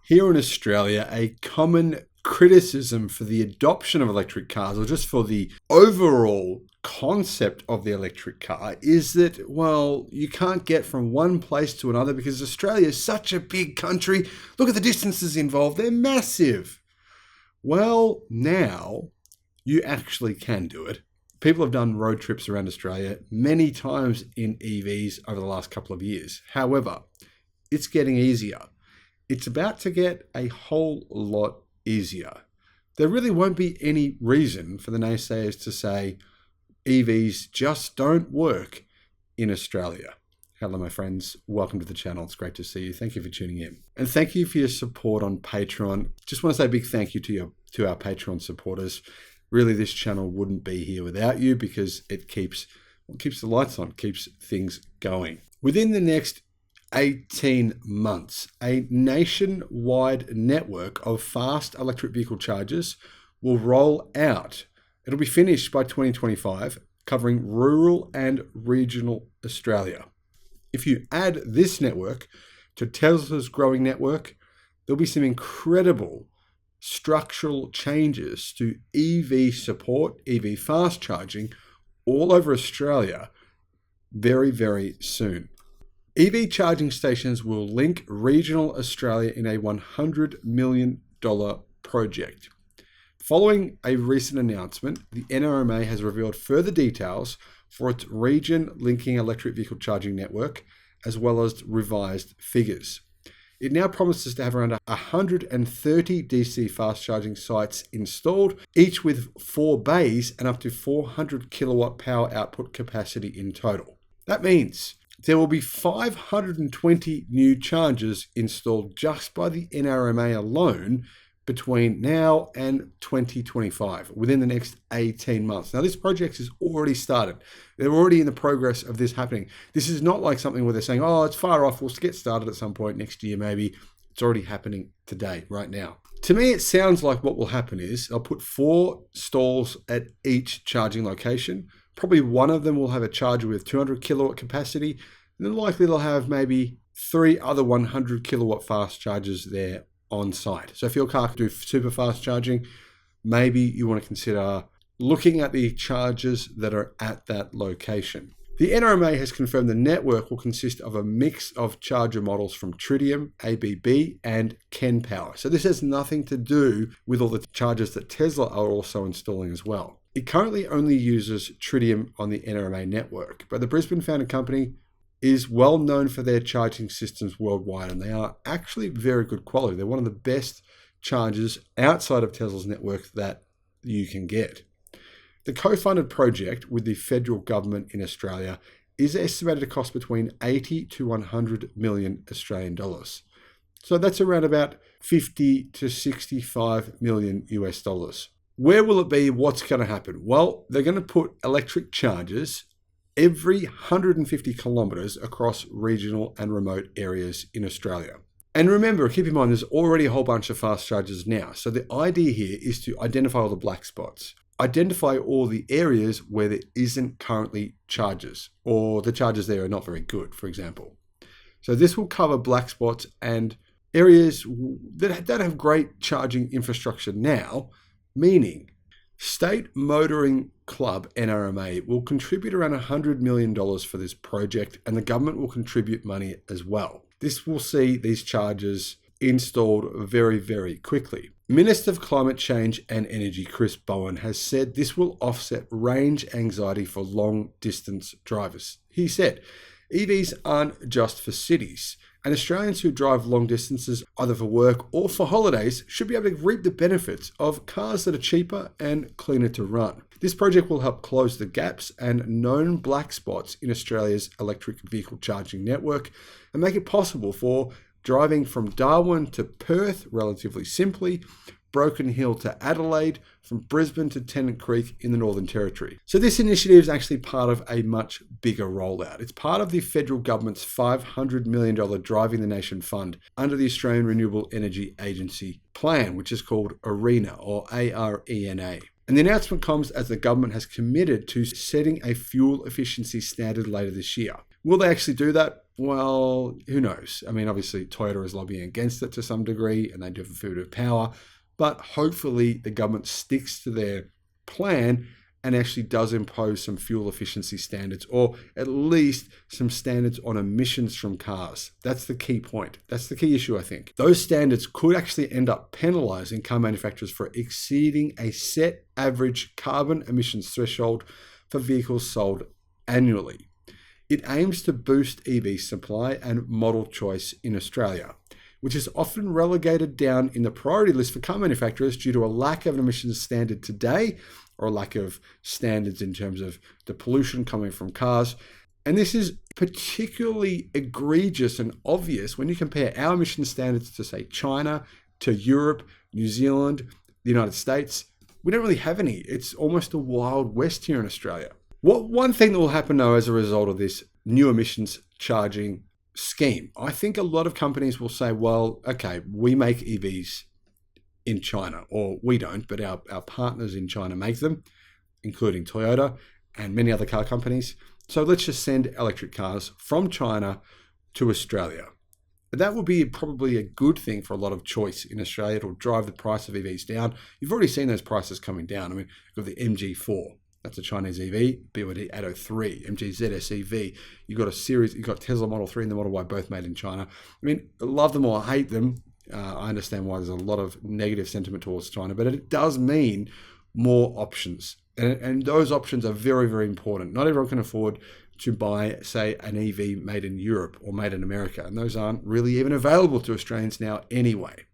Here in Australia, a common criticism for the adoption of electric cars, or just for the overall concept of the electric car, is that, well, you can't get from one place to another because Australia is such a big country. Look at the distances involved, they're massive. Well, now you actually can do it. People have done road trips around Australia many times in EVs over the last couple of years. However, it's getting easier. It's about to get a whole lot easier. There really won't be any reason for the naysayers to say EVs just don't work in Australia. Hello, my friends. Welcome to the channel. It's great to see you. Thank you for tuning in. And thank you for your support on Patreon. Just want to say a big thank you to our Patreon supporters. Really, this channel wouldn't be here without you because it keeps the lights on, keeps things going. Within the next 18 months, a nationwide network of fast electric vehicle chargers will roll out. It'll be finished by 2025, covering rural and regional Australia. If you add this network to Tesla's growing network, there'll be some incredible structural changes to EV support, EV fast charging all over Australia very, very soon. EV charging stations will link regional Australia in a $100 million project. Following a recent announcement, the NRMA has revealed further details for its region linking electric vehicle charging network, as well as revised figures. It now promises to have around 130 DC fast charging sites installed, each with 4 bays and up to 400 kilowatt power output capacity in total. That means there will be 520 new chargers installed just by the NRMA alone between now and 2025, within the next 18 months. Now, this project has already started. They're already in the progress of this happening. This is not like something where they're saying, oh, it's far off, we'll get started at some point next year maybe. It's already happening today, right now. To me, it sounds like what will happen is they'll put 4 stalls at each charging location. Probably one of them will have a charger with 200 kilowatt capacity, and then likely they'll have maybe 3 other 100 kilowatt fast chargers there on site. So if your car can do super fast charging, maybe you want to consider looking at the chargers that are at that location. The NRMA has confirmed the network will consist of a mix of charger models from Tritium, ABB, and KenPower. So this has nothing to do with all the chargers that Tesla are also installing as well. It currently only uses Tritium on the NRMA network, but the Brisbane-founded company is well known for their charging systems worldwide, and they are actually very good quality. They're one of the best chargers outside of Tesla's network that you can get. The co-funded project with the federal government in Australia is estimated to cost between 80 to 100 million Australian dollars. So that's around about 50 to 65 million US dollars. Where will it be? What's going to happen? Well, they're going to put electric chargers every 150 kilometers across regional and remote areas in Australia. And remember, keep in mind, there's already a whole bunch of fast chargers now. So the idea here is to identify all the black spots, identify all the areas where there isn't currently chargers, or the chargers there are not very good, for example. So this will cover black spots and areas that don't have great charging infrastructure now, meaning State Motoring Club, NRMA, will contribute around $100 million for this project, and the government will contribute money as well. This will see these chargers installed very, very quickly. Minister of Climate Change and Energy, Chris Bowen, has said this will offset range anxiety for long-distance drivers. He said, EVs aren't just for cities, and Australians who drive long distances, either for work or for holidays, should be able to reap the benefits of cars that are cheaper and cleaner to run. This project will help close the gaps and known black spots in Australia's electric vehicle charging network and make it possible for driving from Darwin to Perth relatively simply, Broken Hill to Adelaide, from Brisbane to Tennant Creek in the Northern Territory. So this initiative is actually part of a much bigger rollout. It's part of the federal government's $500 million Driving the Nation Fund under the Australian Renewable Energy Agency plan, which is called ARENA, or ARENA. And the announcement comes as the government has committed to setting a fuel efficiency standard later this year, Will they actually do that? Well, who knows? I mean, obviously, Toyota is lobbying against it to some degree, and they do have a fair bit of power. But hopefully, the government sticks to their plan and actually does impose some fuel efficiency standards, or at least some standards on emissions from cars. That's the key point. That's the key issue, I think. Those standards could actually end up penalizing car manufacturers for exceeding a set average carbon emissions threshold for vehicles sold annually. It aims to boost EV supply and model choice in Australia, which is often relegated down in the priority list for car manufacturers due to a lack of an emissions standard today, or a lack of standards in terms of the pollution coming from cars. And this is particularly egregious and obvious when you compare our emission standards to, say, China, to Europe, New Zealand, the United States. We don't really have any. It's almost a wild west here in Australia. One thing that will happen, though, as a result of this new emissions charging scheme, I think a lot of companies will say, well, okay, we make EVs in China, or we don't, but our partners in China make them, including Toyota and many other car companies. So let's just send electric cars from China to Australia. That would be probably a good thing for a lot of choice in Australia. It'll drive the price of EVs down. You've already seen those prices coming down. I mean, you've got the MG4. That's a Chinese EV, BYD Atto 3, MG ZS EV. You've got a series, you've got Tesla Model 3 and the Model Y, both made in China. I mean, love them or hate them. I understand why there's a lot of negative sentiment towards China, but it does mean more options. And those options are very, very important. Not everyone can afford to buy, say, an EV made in Europe or made in America. And those aren't really even available to Australians now anyway.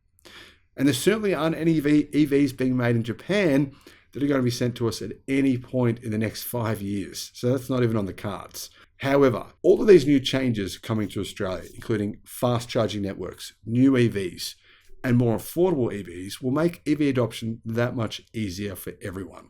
And there certainly aren't any EVs being made in Japan that are going to be sent to us at any point in the next 5 years. So that's not even on the cards. However, all of these new changes coming to Australia, including fast charging networks, new EVs, and more affordable EVs, will make EV adoption that much easier for everyone.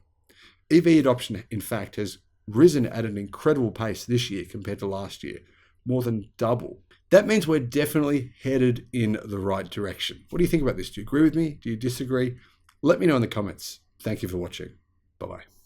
EV adoption, in fact, has risen at an incredible pace this year compared to last year, more than double. That means we're definitely headed in the right direction. What do you think about this? Do you agree with me? Do you disagree? Let me know in the comments. Thank you for watching. Bye-bye.